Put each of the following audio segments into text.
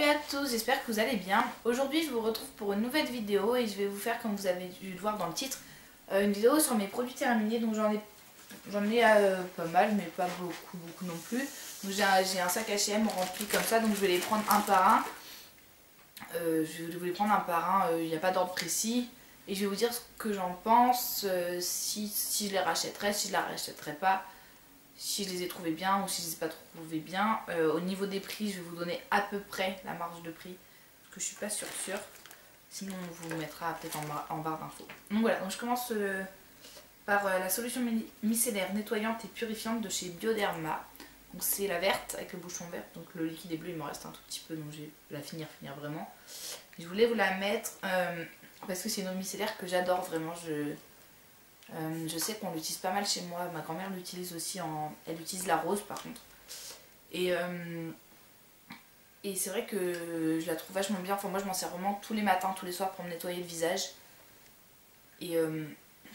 à tous, j'espère que vous allez bien. Aujourd'hui je vous retrouve pour une nouvelle vidéo et je vais vous faire, comme vous avez dû le voir dans le titre, une vidéo sur mes produits terminés. Donc j'en ai pas mal, mais pas beaucoup non plus. Donc j'ai un sac H&M rempli comme ça, donc je vais les prendre un par un. Je vais vous les prendre un par un, il n'y a pas d'ordre précis. Et je vais vous dire ce que j'en pense, si je les rachèterai, si je ne les rachèterai pas, si je les ai trouvés bien ou si je les ai pas trouvés bien. Au niveau des prix, je vais vous donner à peu près la marge de prix, parce que je suis pas sûre. Sinon on vous mettra peut-être en barre d'infos. Donc voilà, donc je commence par la solution micellaire nettoyante et purifiante de chez Bioderma. Donc c'est la verte avec le bouchon vert, donc le liquide est bleu, il me reste un tout petit peu, donc je vais la finir vraiment. Je voulais vous la mettre parce que c'est une eau micellaire que j'adore vraiment. Je sais qu'on l'utilise pas mal chez moi, ma grand-mère l'utilise aussi, elle utilise la rose par contre. Et c'est vrai que je la trouve vachement bien, enfin moi je m'en sers vraiment tous les matins, tous les soirs pour me nettoyer le visage. Et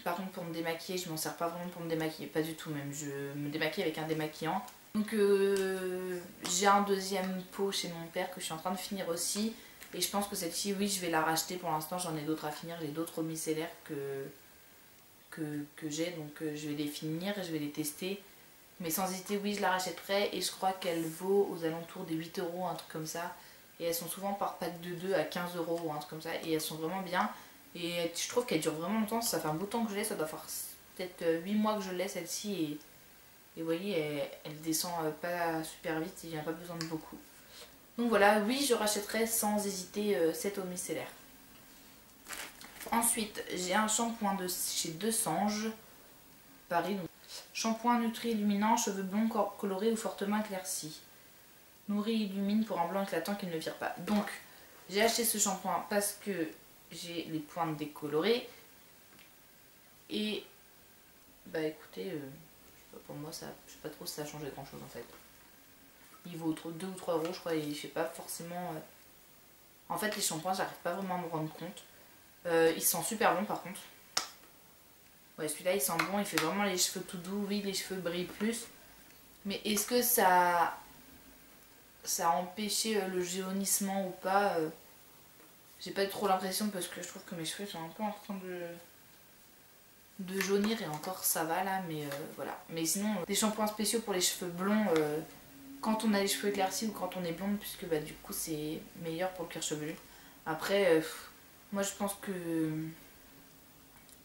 par contre pour me démaquiller, je m'en sers pas vraiment pour me démaquiller, pas du tout même, je me démaquille avec un démaquillant. Donc j'ai un deuxième pot chez mon père que je suis en train de finir aussi. Et je pense que celle-ci, oui, je vais la racheter pour l'instant, j'en ai d'autres à finir, j'ai d'autres micellaires que j'ai, donc je vais les finir et je vais les tester. Mais sans hésiter, oui, je la rachèterai et je crois qu'elle vaut aux alentours des 8 €, un truc comme ça. Et elles sont souvent par pack de 2 à 15 € ou un truc comme ça, et elles sont vraiment bien. Et je trouve qu'elles durent vraiment longtemps, ça fait un bout de temps que je l'ai, ça doit faire peut-être 8 mois que je l'ai celle-ci. Et vous voyez, elle descend pas super vite et il n'y a pas besoin de beaucoup. Donc voilà, oui, je rachèterai sans hésiter cette eau micellaire. Ensuite, j'ai un shampoing de chez Desange, Paris. Donc, shampoing nutri-illuminant, cheveux blonds colorés ou fortement éclaircis. Nourrit, illumine pour un blanc éclatant qui ne vire pas. Donc, j'ai acheté ce shampoing parce que j'ai les pointes décolorées. Et, bah écoutez, pour moi, ça, je sais pas trop si ça a changé grand chose en fait. Il vaut 2 ou 3 € je crois, et je sais pas forcément... En fait, les shampoings, j'arrive pas vraiment à me rendre compte. Il sent super bon par contre. Ouais, celui-là il sent bon, il fait vraiment les cheveux tout doux. Oui, les cheveux brillent plus. Mais est-ce que ça a empêché le jaunissement ou pas? J'ai pas trop l'impression, parce que je trouve que mes cheveux sont un peu en train de jaunir, et encore ça va là, mais voilà. Mais sinon, des shampoings spéciaux pour les cheveux blonds, quand on a les cheveux éclaircis ou quand on est blonde, puisque bah, du coup c'est meilleur pour le cuir chevelu. Après, moi je pense que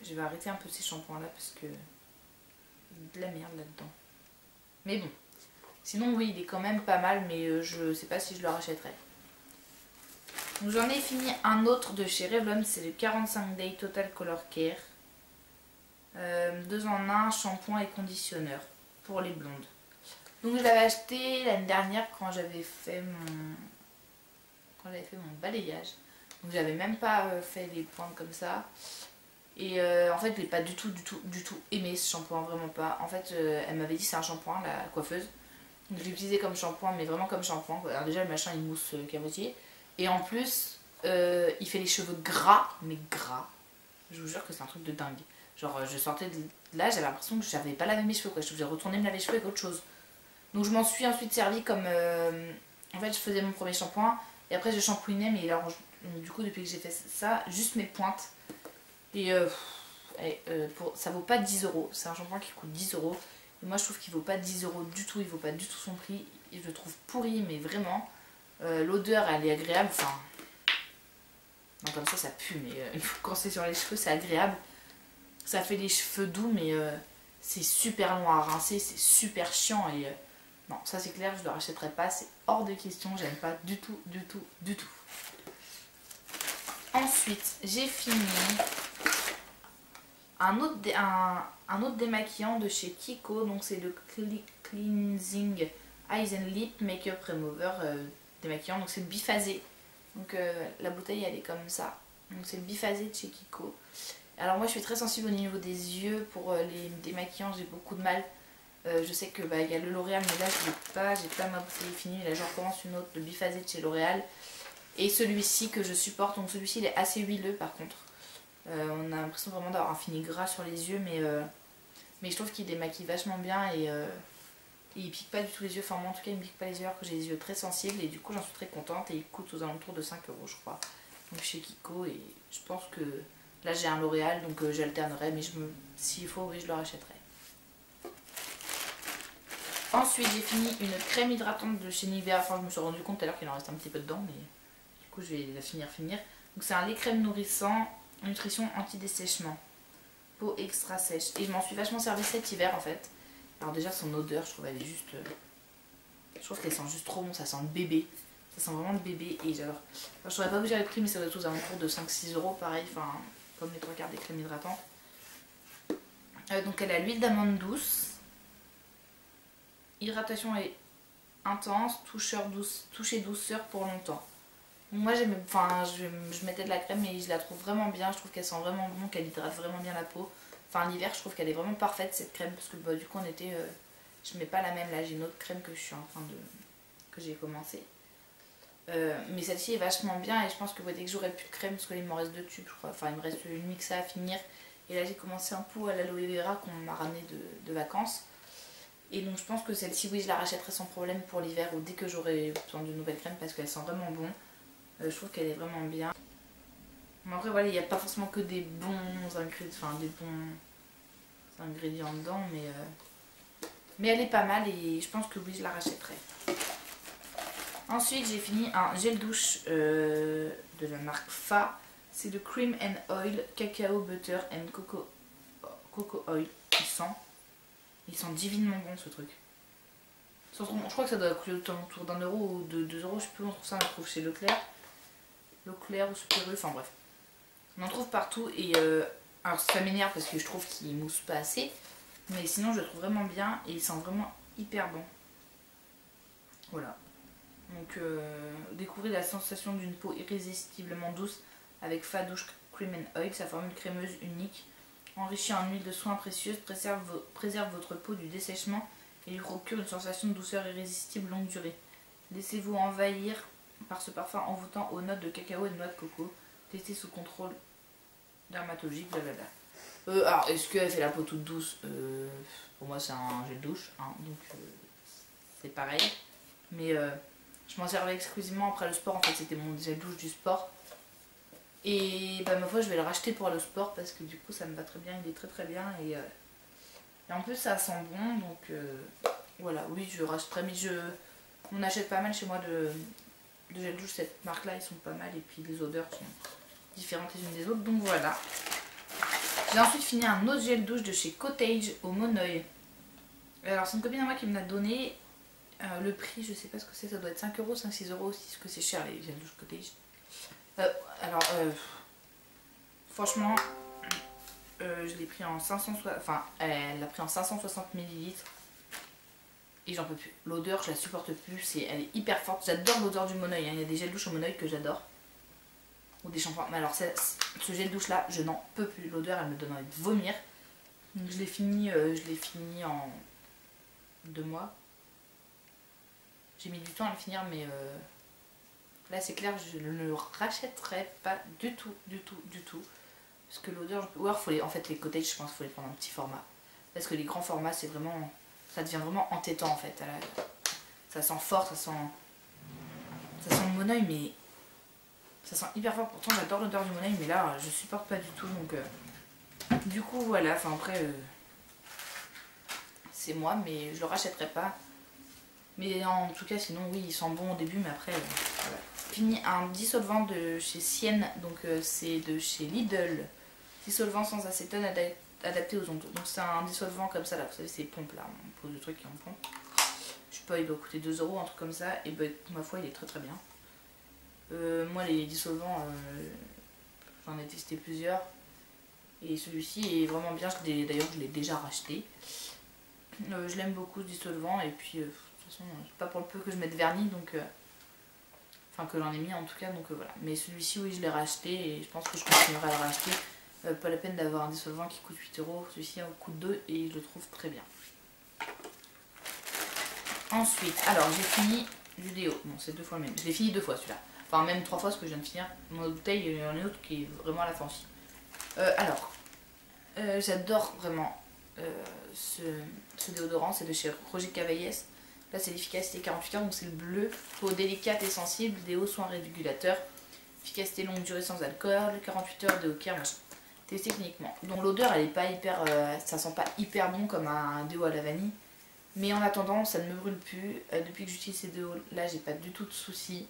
je vais arrêter un peu ces shampoings là, parce que de la merde là-dedans. Mais bon, sinon oui, il est quand même pas mal, mais je sais pas si je le rachèterai. Donc j'en ai fini un autre de chez Revlon, c'est le 45 Day Total Color Care. 2 en 1, shampoing et conditionneur pour les blondes. Donc je l'avais acheté l'année dernière quand j'avais fait mon balayage. Donc j'avais même pas fait les pointes comme ça. Et en fait je l'ai pas du tout aimé ce shampoing, vraiment pas. En fait elle m'avait dit c'est un shampoing, la coiffeuse. Donc je l'ai utilisé comme shampoing, mais vraiment comme shampoing. Alors déjà le machin il mousse qu'à moitié. Et en plus il fait les cheveux gras, mais gras. Je vous jure que c'est un truc de dingue. Genre je sortais de là, j'avais l'impression que j'avais pas lavé mes cheveux quoi. Je devais retourner me laver les cheveux avec autre chose. Donc je m'en suis ensuite servi comme... en fait je faisais mon premier shampoing et après je shampouinais, mais alors, du coup depuis que j'ai fait ça, juste mes pointes. Et ça vaut pas 10 €, c'est un shampoing qui coûte 10 €. Et moi je trouve qu'il vaut pas 10 € du tout, il vaut pas du tout son prix. Et je le trouve pourri, mais vraiment. L'odeur elle est agréable, enfin... Non, comme ça pue, mais quand c'est sur les cheveux c'est agréable. Ça fait les cheveux doux, mais c'est super long à rincer, c'est super chiant et... non, ça c'est clair, je ne le rachèterai pas, c'est hors de question, j'aime pas du tout. Ensuite, j'ai fini un autre démaquillant de chez Kiko, donc c'est le Cleansing Eyes and Lip Makeup Remover démaquillant, donc c'est le biphasé. Donc la bouteille elle est comme ça, donc c'est le biphasé de chez Kiko. Alors moi je suis très sensible au niveau des yeux, pour les démaquillants j'ai beaucoup de mal. Je sais que bah, y a le L'Oréal, mais là je l'ai pas, j'ai pas ma bouteille finie, là je recommence une autre, le biphasé de chez L'Oréal. Et celui-ci que je supporte, donc celui-ci il est assez huileux par contre. On a l'impression vraiment d'avoir un fini gras sur les yeux, mais je trouve qu'il démaquille vachement bien et Et il pique pas du tout les yeux, enfin moi en tout cas il me pique pas les yeux alors que j'ai des yeux très sensibles. Et du coup j'en suis très contente et il coûte aux alentours de 5 € je crois. Donc chez Kiko, et je pense que là j'ai un L'Oréal donc j'alternerai, mais s'il faut oui je le rachèterai. Ensuite j'ai fini une crème hydratante de chez Nivea, enfin je me suis rendu compte tout à l'heure qu'il en reste un petit peu dedans, mais du coup je vais la finir. Donc c'est un lait crème nourrissant, nutrition anti-dessèchement, peau extra sèche. Et je m'en suis vachement servi cet hiver en fait. Alors déjà son odeur je trouve elle est juste... je trouve qu'elle sent juste trop bon, ça sent le bébé. Ça sent vraiment le bébé et j'adore. Je saurais pas vous dire le prix mais ça doit être aux alentours de 5-6 € pareil, enfin comme les 3/4 des crèmes hydratantes. Donc elle a l'huile d'amande douce. Hydratation est intense, toucher douceur pour longtemps. Donc moi j'aime, enfin je mettais de la crème mais je la trouve vraiment bien, je trouve qu'elle sent vraiment bon, qu'elle hydrate vraiment bien la peau. Enfin l'hiver je trouve qu'elle est vraiment parfaite cette crème parce que bah, du coup en été je mets pas la même, là j'ai une autre crème que je suis en train de... que j'ai commencé. Mais celle-ci est vachement bien et je pense que dès que j'aurai plus de crème, parce qu'il me reste 2 tubes je crois, enfin il me reste une mixa à finir. Et là j'ai commencé un pot à l'aloe vera qu'on m'a ramené de vacances. Et donc je pense que celle-ci oui je la rachèterai sans problème pour l'hiver ou dès que j'aurai besoin de nouvelles crèmes parce qu'elle sent vraiment bon. Je trouve qu'elle est vraiment bien. Mais après voilà il n'y a pas forcément que des bons ingrédients, enfin des bons ingrédients dedans mais elle est pas mal et je pense que oui je la rachèterai. Ensuite j'ai fini un gel douche de la marque Fa. C'est le Cream and Oil Cacao Butter and Coco Oil. Il sent divinement bon ce truc. Je crois que ça doit coûter autour d'1 € ou de 2 €. Je sais plus où on trouve ça, on le trouve chez Leclerc. Leclerc ou Super U, enfin bref. On en trouve partout et alors ça m'énerve parce que je trouve qu'il mousse pas assez. Mais sinon je le trouve vraiment bien et il sent vraiment hyper bon. Voilà. Donc découvrez la sensation d'une peau irrésistiblement douce avec Fa Douche Cream and Oil. Sa formule crémeuse unique, enrichie en huile de soin précieuse, préserve votre peau du dessèchement et lui procure une sensation de douceur irrésistible longue durée. Laissez-vous envahir par ce parfum envoûtant aux notes de cacao et de noix de coco. Testez sous contrôle dermatologique, blablabla. Alors, est-ce qu'elle fait la peau toute douce? Pour moi, c'est un gel douche, hein, donc c'est pareil. Mais je m'en servais exclusivement après le sport. En fait, c'était mon gel douche du sport. Et bah, ma foi, je vais le racheter pour le sport parce que du coup, ça me va très bien. Il est très très bien. Et en plus, ça sent bon. Donc voilà, oui, je rachèterai. Mais on achète pas mal chez moi de gel douche. Cette marque-là, ils sont pas mal. Et puis les odeurs sont différentes les unes des autres. Donc voilà. J'ai ensuite fini un autre gel douche de chez Cottage au Moneuil. Alors, c'est une copine à moi qui me l'a donné. Le prix, je sais pas ce que c'est, ça doit être 5 €, 5-6 € aussi, parce que c'est cher les gels douche Cottage. Franchement, je l'ai pris en 560, enfin, elle l'a pris en 560 ml. Et j'en peux plus. L'odeur, je la supporte plus, elle est hyper forte. J'adore l'odeur du Moneuil, hein. Il y a des gels douche au Moneuil que j'adore. Ou des shampoings. Mais alors, ce gel douche là, je n'en peux plus. L'odeur, elle me donne envie de vomir. Donc je l'ai fini en 2 mois. J'ai mis du temps à le finir, mais là c'est clair, je ne le rachèterai pas du tout. Parce que l'odeur, ou alors en fait les Cottage, je pense qu'il faut les prendre en petit format. Parce que les grands formats, c'est vraiment, ça devient vraiment entêtant en fait. Ça sent fort, ça sent le Moneuil, mais ça sent hyper fort. Pourtant j'adore l'odeur du Moneuil, mais là je supporte pas du tout. Donc du coup voilà, enfin après c'est moi, mais je le rachèterai pas. Mais en tout cas, sinon, oui, il sent bon au début, mais après, voilà. Fini un dissolvant de chez Sienne, donc c'est de chez Lidl. Dissolvant sans acétone adapté aux ondes. Donc c'est un dissolvant comme ça, là, vous savez, ces pompes là, on pose le truc qui en pompe. Je sais pas, il doit coûter 2 €, un truc comme ça, et bah, ma foi, il est très très bien. Moi, les dissolvants, j'en ai testé plusieurs, et celui-ci est vraiment bien, d'ailleurs, je l'ai déjà racheté. Je l'aime beaucoup ce dissolvant, et puis de toute façon c'est pas pour le peu que je mette vernis, donc enfin que j'en ai mis en tout cas, donc voilà. Mais celui-ci oui je l'ai racheté et je pense que je continuerai à le racheter. Pas la peine d'avoir un dissolvant qui coûte 8 €, celui-ci en coûte 2 et je le trouve très bien. Ensuite, alors j'ai fini du déo, bon c'est 2 fois le même, je l'ai fini 2 fois celui-là, enfin même 3 fois ce que je viens de finir. Mon autre bouteille, il y en a une autre qui est vraiment à la fin aussi. J'adore vraiment ce déodorant, c'est de chez Roger Cavaillès. Là c'est l'efficacité 48 heures, donc c'est le bleu, peau délicate et sensible, déo soin régulateur, efficacité longue durée sans alcool, 48 heures déo care, machin. Testé cliniquement. Donc l'odeur elle est pas hyper, ça sent pas hyper bon comme un déo à la vanille, mais en attendant ça ne me brûle plus. Depuis que j'utilise ces déos là j'ai pas du tout de soucis,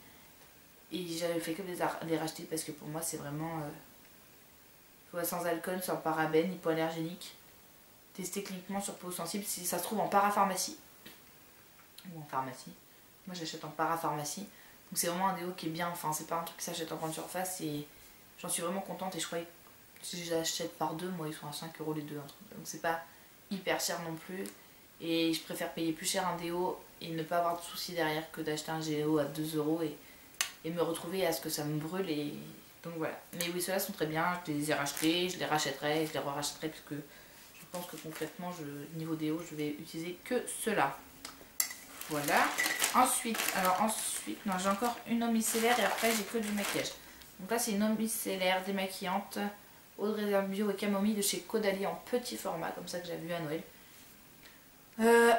et j'avais fait que les racheter parce que pour moi c'est vraiment sans alcool, sans parabènes, hypoallergénique. Testé cliniquement sur peau sensible, si ça se trouve en parapharmacie. Ou en pharmacie. Moi j'achète en parapharmacie. Donc c'est vraiment un déo qui est bien, enfin c'est pas un truc qui s'achète en grande surface, et j'en suis vraiment contente, et je croyais que si j'achète par deux, moi ils sont à 5 € les deux. Donc c'est pas hyper cher non plus. Et je préfère payer plus cher un déo et ne pas avoir de soucis derrière que d'acheter un déo à 2 € et me retrouver à ce que ça me brûle. Et donc voilà. Mais oui, ceux-là sont très bien, je les ai rachetés, je les rachèterai, je les rachèterai puisque je pense que concrètement, niveau déo, je vais utiliser que ceux-là. Voilà. Ensuite, non, j'ai encore une eau micellaire et après j'ai que du maquillage. Donc là, c'est une eau micellaire démaquillante, eau de réserve bio et camomille de chez Caudalie en petit format, comme ça que j'avais vu à Noël.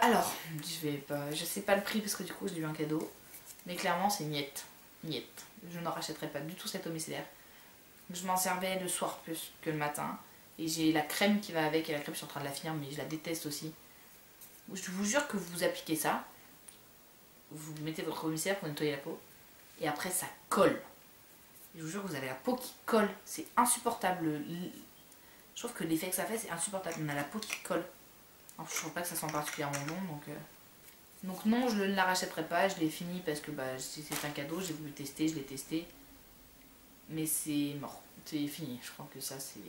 Alors, je sais pas le prix parce que du coup j'ai eu un cadeau, mais clairement c'est miette. Je ne rachèterai pas du tout cette eau micellaire. Je m'en servais le soir plus que le matin. Et j'ai la crème qui va avec, et la crème je suis en train de la finir, mais je la déteste aussi. Je vous jure que vous appliquez ça, vous mettez votre eau micellaire pour nettoyer la peau, et après ça colle. Je vous jure que vous avez la peau qui colle, c'est insupportable. Je trouve que l'effet que ça fait c'est insupportable, on a la peau qui colle. Alors, je trouve pas que ça sent particulièrement bon, donc non, je ne la rachèterai pas, je l'ai fini parce que c'est un cadeau, j'ai voulu tester, je l'ai testé. Mais c'est mort, c'est fini, je crois que ça c'est...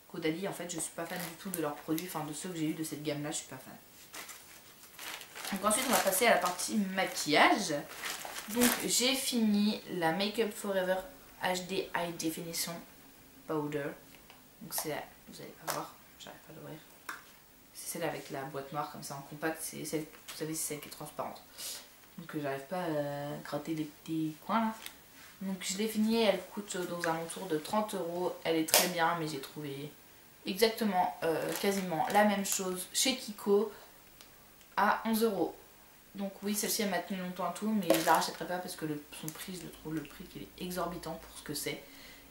Caudalie, en fait, je suis pas fan du tout de leurs produits, enfin de ceux que j'ai eu de cette gamme là, je suis pas fan. Donc ensuite on va passer à la partie maquillage. Donc j'ai fini la Make Up Forever HD High Definition Powder. Donc c'est là, vous allez pas voir, j'arrive pas à l'ouvrir. C'est celle avec la boîte noire comme ça en compact, c'est celle, vous savez, c'est celle qui est transparente. Donc j'arrive pas à gratter les petits coins là. Donc je l'ai finie, elle coûte aux alentours de 30 €. Elle est très bien, mais j'ai trouvé exactement, quasiment la même chose chez Kiko à 11 €. Donc oui, celle-ci elle m'a tenu longtemps et tout, mais je la rachèterai pas parce que son prix, je trouve le prix qu'il est exorbitant pour ce que c'est.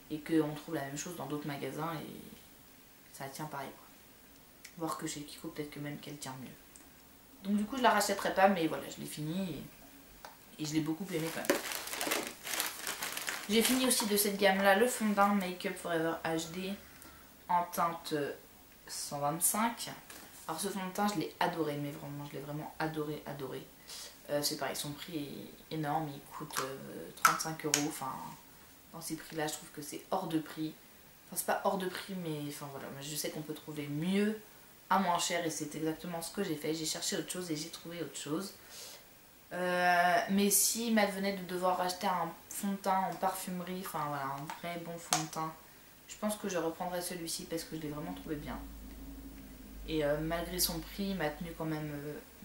Et qu'on trouve la même chose dans d'autres magasins et ça tient pareil quoi. Voir que chez Kiko, peut-être que même qu'elle tient mieux. Donc du coup, je la rachèterai pas, mais voilà, je l'ai fini et je l'ai beaucoup aimé quand même. J'ai fini aussi de cette gamme-là le fond de teint Make Up Forever HD en teinte 125. Alors ce fond de teint, je l'ai adoré, mais vraiment, je l'ai vraiment adoré. C'est pareil, son prix est énorme, il coûte 35 €. Enfin, dans ces prix-là, je trouve que c'est hors de prix. Enfin, c'est pas hors de prix, mais enfin voilà, je sais qu'on peut trouver mieux à moins cher et c'est exactement ce que j'ai fait. J'ai cherché autre chose et j'ai trouvé autre chose. Mais s'il m'advenait de devoir acheter un fond de teint en parfumerie, enfin voilà, un vrai bon fond de teint, je pense que je reprendrai celui-ci parce que je l'ai vraiment trouvé bien. Et malgré son prix, il m'a tenu quand même,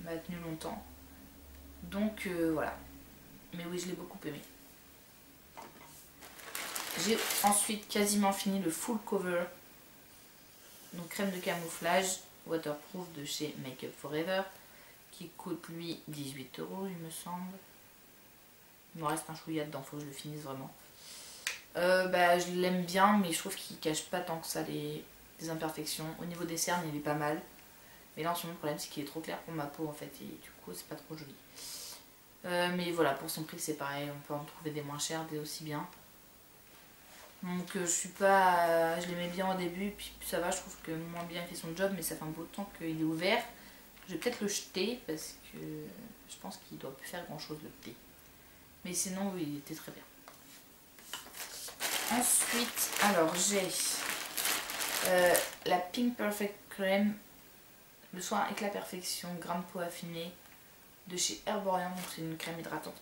m'a tenu longtemps. Donc voilà. Mais oui, je l'ai beaucoup aimé. J'ai ensuite quasiment fini le full cover. Donc crème de camouflage waterproof de chez Make Up Forever. Qui coûte lui 18 €, il me semble. Il me reste un chouïa dedans, faut que je le finisse vraiment. Je l'aime bien, mais je trouve qu'il cache pas tant que ça les imperfections. Au niveau des cernes, il est pas mal. Mais là, en ce moment, le problème, c'est qu'il est trop clair pour ma peau, en fait. Et du coup, c'est pas trop joli. Mais voilà, pour son prix, c'est pareil. On peut en trouver des moins chers, des aussi bien. Donc, je suis pas... je l'aimais bien au début, puis ça va, je trouve que moins bien il fait son job, mais ça fait un beau temps qu'il est ouvert. Je vais peut-être le jeter parce que je pense qu'il doit plus faire grand chose le thé. Mais sinon, oui, il était très bien. Ensuite, alors j'ai la Pink Perfect Crème, le soin éclat perfection, grain de peau affiné de chez Herborian. Donc c'est une crème hydratante.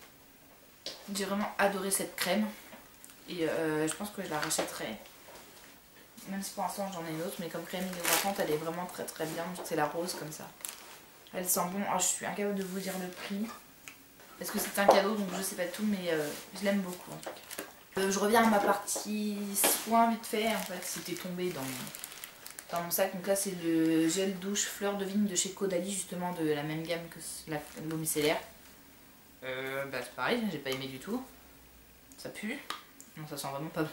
J'ai vraiment adoré cette crème et je pense que je la rachèterai. Même si pour l'instant j'en ai une autre, mais comme crème hydratante, elle est vraiment très très bien. C'est la rose comme ça. Elle sent bon. Alors, je suis incapable de vous dire le prix parce que c'est un cadeau, donc je sais pas tout, mais je l'aime beaucoup en tout cas. Je reviens à ma partie soin vite fait. En fait, c'était tombé dans mon sac. Donc là c'est le gel douche fleur de vigne de chez Caudalie, justement de la même gamme que l'eau micellaire. Bah c'est pareil, j'ai pas aimé du tout. Ça pue. Non, ça sent vraiment pas bon.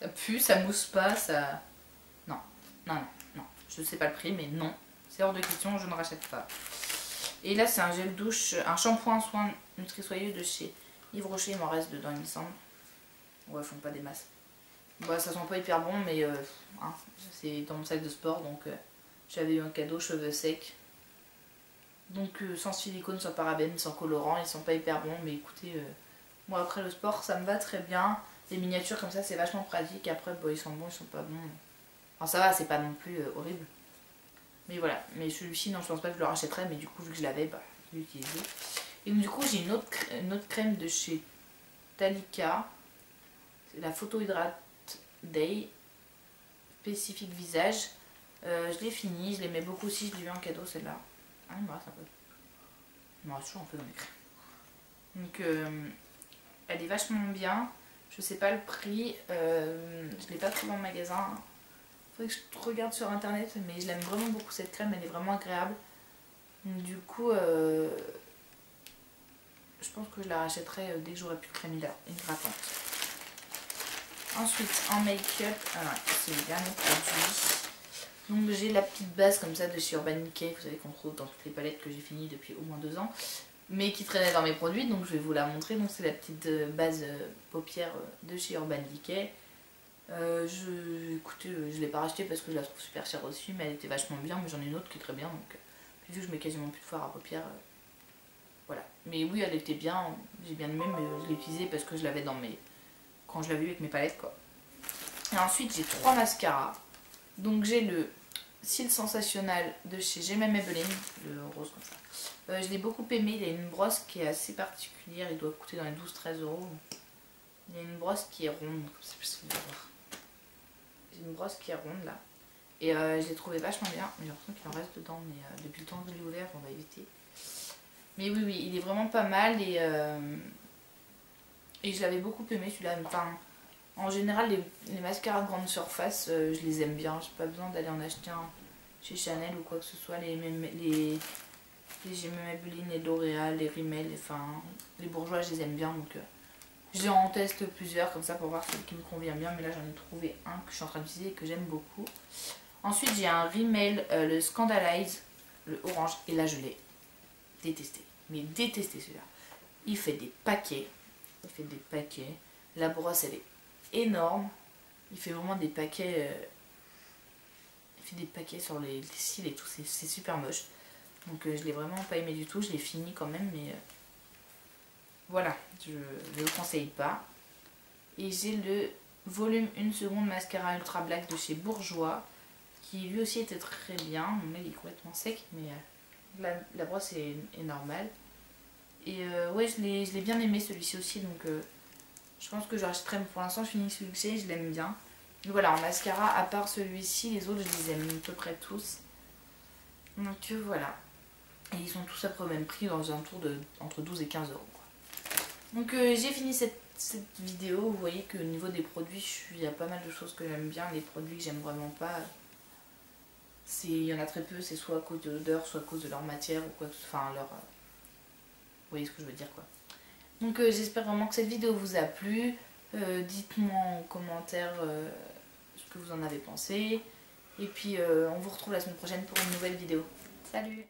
Ça pue, ça mousse pas, ça... Non, non, non, non. Je sais pas le prix, mais non. C'est hors de question, je ne rachète pas. Et là c'est un gel douche, un shampoing soin nutri-soyeux de chez Yves Rocher, il m'en reste dedans il me semble. Ouais, ils font pas des masses. Bah ça sent pas hyper bon, mais hein, c'est dans mon sac de sport, donc j'avais eu un cadeau cheveux secs. Donc sans silicone, sans parabènes, sans colorant, ils sont pas hyper bons, mais écoutez, moi après le sport ça me va très bien. Les miniatures comme ça c'est vachement pratique, après bon, ils sont bons, ils sont pas bons. Enfin ça va, c'est pas non plus horrible. Mais voilà, mais celui-ci non je pense pas que je le rachèterais, mais du coup vu que je l'avais, bah je l'ai utilisé. Et donc du coup j'ai une autre crème de chez Talika, c'est la Photo Hydrate Day spécifique visage. Je l'ai fini, je l'aimais beaucoup aussi, je l'ai eu en cadeau celle-là. Ah il me reste un peu. Il me reste toujours un peu dans mes crèmes. Donc elle est vachement bien. Je sais pas le prix, je l'ai pas trouvé en magasin. Faudrait que je regarde sur internet, mais je l'aime vraiment beaucoup cette crème, elle est vraiment agréable. Donc, du coup, je pense que je la rachèterai dès que j'aurai plus de crème hydratante. Ensuite, en make-up, c'est le dernier produit. Donc j'ai la petite base comme ça de chez Urban Decay, vous savez qu'on trouve dans toutes les palettes que j'ai finies depuis au moins 2 ans. Mais qui traînait dans mes produits, donc je vais vous la montrer. Donc c'est la petite base paupière de chez Urban Decay. Écoutez, je l'ai pas rachetée parce que je la trouve super chère aussi, mais elle était vachement bien, mais j'en ai une autre qui est très bien, donc vu que je mets quasiment plus de fard à paupières, voilà. Mais oui, elle était bien, j'ai bien aimé, mais je l'ai utilisée parce que je l'avais dans mes... quand je l'avais eu avec mes palettes, quoi. Et ensuite, j'ai 3 mascaras. Donc j'ai le Cils Sensationnel de chez Gemma Maybelline, le rose comme ça. Je l'ai beaucoup aimé, il a une brosse qui est assez particulière, il doit coûter dans les 12-13 €. Il y a une brosse qui est ronde, je sais plus si vous allez voir. J'ai une brosse qui est ronde là. Et je l'ai trouvé vachement bien. J'ai l'impression qu'il en reste dedans, mais depuis le temps que je l'ai ouvert, on va éviter. Mais oui, oui, il est vraiment pas mal et je l'avais beaucoup aimé celui-là. Enfin, en général, les mascaras de grande surface, je les aime bien. J'ai pas besoin d'aller en acheter un chez Chanel ou quoi que ce soit. Les Gemma Maybelline, les L'Oréal, les Rimmel, enfin, les bourgeois, je les aime bien. Donc, je en teste plusieurs comme ça pour voir celui qui me convient bien. Mais là, j'en ai trouvé un que je suis en train d'utiliser et que j'aime beaucoup. Ensuite, j'ai un Rimmel, le Scandalize, le orange. Et là, je l'ai détesté. Mais détesté celui-là. Il fait des paquets. Il fait des paquets. La brosse, elle est énorme. Il fait vraiment des paquets. Il fait des paquets sur les cils et tout. C'est super moche. Donc, je l'ai vraiment pas aimé du tout. Je l'ai fini quand même, mais... voilà, je ne le conseille pas. Et j'ai le volume 1 seconde mascara ultra black de chez Bourjois, qui lui aussi était très bien. Mon mail est complètement sec, mais la brosse est normale. Et ouais, je l'ai bien aimé celui-ci aussi, donc je pense que je rachèterai. Pour l'instant, je finis celui que j'ai, je l'aime bien. Donc voilà, en mascara, à part celui-ci, les autres, je les aime à peu près tous. Donc voilà. Et ils sont tous à peu près au même prix, dans un tour de entre 12 et 15 €. Donc j'ai fini cette vidéo. Vous voyez que au niveau des produits, il y a pas mal de choses que j'aime bien. Les produits que j'aime vraiment pas, il y en a très peu. C'est soit à cause de l'odeur, soit à cause de leur matière ou quoi que ce soit. Enfin, leur... vous voyez ce que je veux dire, quoi. Donc j'espère vraiment que cette vidéo vous a plu. Dites-moi en commentaire ce que vous en avez pensé. Et puis on vous retrouve la semaine prochaine pour une nouvelle vidéo. Salut!